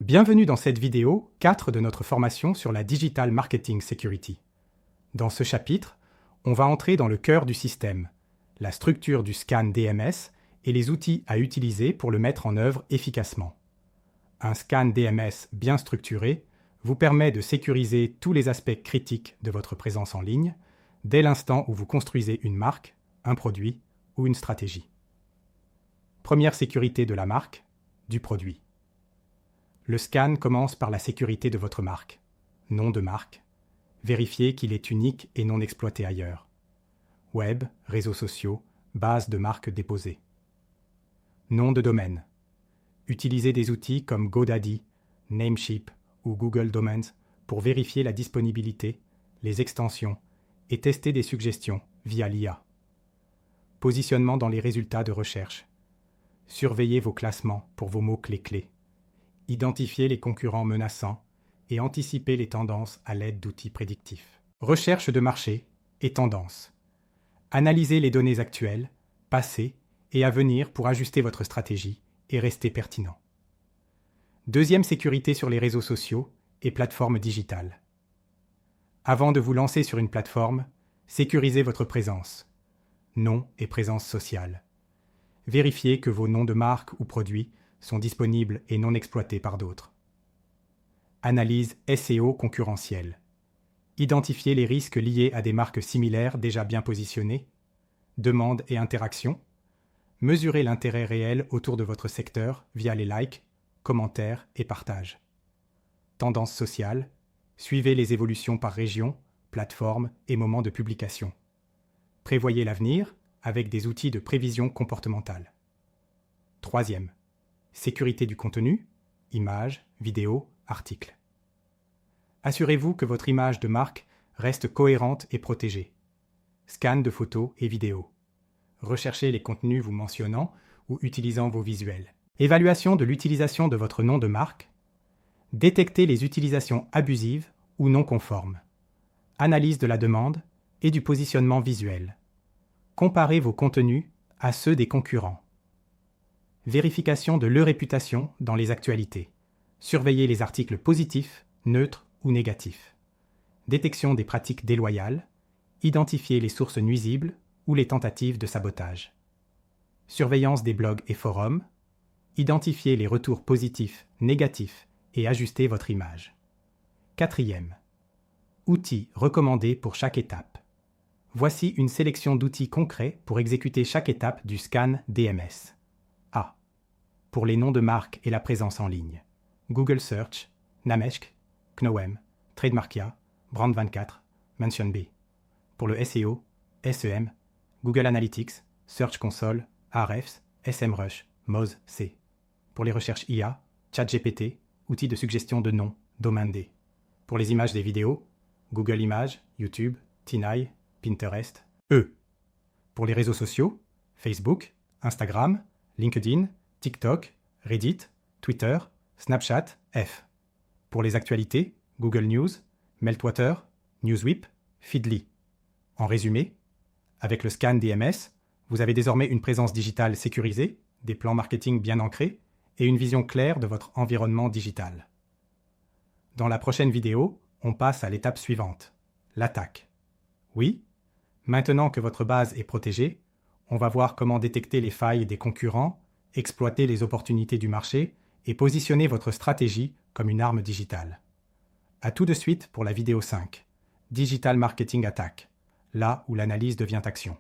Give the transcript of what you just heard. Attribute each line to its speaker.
Speaker 1: Bienvenue dans cette vidéo 4 de notre formation sur la Digital Marketing Security. Dans ce chapitre, on va entrer dans le cœur du système, la structure du scan DMS et les outils à utiliser pour le mettre en œuvre efficacement. Un scan DMS bien structuré vous permet de sécuriser tous les aspects critiques de votre présence en ligne dès l'instant où vous construisez une marque, un produit ou une stratégie. Première sécurité de la marque, du produit. Le scan commence par la sécurité de votre marque. Nom de marque. Vérifiez qu'il est unique et non exploité ailleurs. Web, réseaux sociaux, base de marque déposée. Nom de domaine. Utilisez des outils comme GoDaddy, Namecheap ou Google Domains pour vérifier la disponibilité, les extensions et tester des suggestions via l'IA. Positionnement dans les résultats de recherche. Surveillez vos classements pour vos mots-clés clés. Identifiez les concurrents menaçants et anticipez les tendances à l'aide d'outils prédictifs. Recherche de marché et tendances. Analysez les données actuelles, passées et à venir pour ajuster votre stratégie et rester pertinent. Deuxième sécurité sur les réseaux sociaux et plateformes digitales. Avant de vous lancer sur une plateforme, sécurisez votre présence. Nom et présence sociale. Vérifiez que vos noms de marque ou produits sont disponibles et non exploités par d'autres. Analyse SEO concurrentielle. Identifiez les risques liés à des marques similaires déjà bien positionnées. Demande et interaction. Mesurez l'intérêt réel autour de votre secteur via les likes, commentaires et partages. Tendance sociale. Suivez les évolutions par région, plateforme et moment de publication. Prévoyez l'avenir avec des outils de prévision comportementale. Troisième. Sécurité du contenu, images, vidéos, articles. Assurez-vous que votre image de marque reste cohérente et protégée. Scan de photos et vidéos. Recherchez les contenus vous mentionnant ou utilisant vos visuels. Évaluation de l'utilisation de votre nom de marque. Détectez les utilisations abusives ou non conformes. Analyse de la demande et du positionnement visuel. Comparez vos contenus à ceux des concurrents. Vérification de leur réputation dans les actualités. Surveillez les articles positifs, neutres ou négatifs. Détection des pratiques déloyales. Identifiez les sources nuisibles ou les tentatives de sabotage. Surveillance des blogs et forums. Identifiez les retours positifs, négatifs et ajustez votre image. Quatrième. Outils recommandés pour chaque étape. Voici une sélection d'outils concrets pour exécuter chaque étape du scan DMS. A. Pour les noms de marque et la présence en ligne. Google Search, Namecheap, Knowem, Trademarkia, Brand24, MentionB. Pour le SEO, SEM, Google Analytics, Search Console, Ahrefs, SEMrush, Moz-C. Pour les recherches IA, ChatGPT, outils de suggestion de noms, DomainD. Pour les images des vidéos, Google Images, YouTube, Tineye, Pinterest, E. Pour les réseaux sociaux, Facebook, Instagram, LinkedIn, TikTok, Reddit, Twitter, Snapchat, F. Pour les actualités, Google News, Meltwater, Newswhip, Feedly. En résumé, avec le scan DMS, vous avez désormais une présence digitale sécurisée, des plans marketing bien ancrés et une vision claire de votre environnement digital. Dans la prochaine vidéo, on passe à l'étape suivante, l'attaque. Oui, maintenant que votre base est protégée, on va voir comment détecter les failles des concurrents, exploiter les opportunités du marché et positionner votre stratégie comme une arme digitale. À tout de suite pour la vidéo 5, Digital Marketing Attack, là où l'analyse devient action.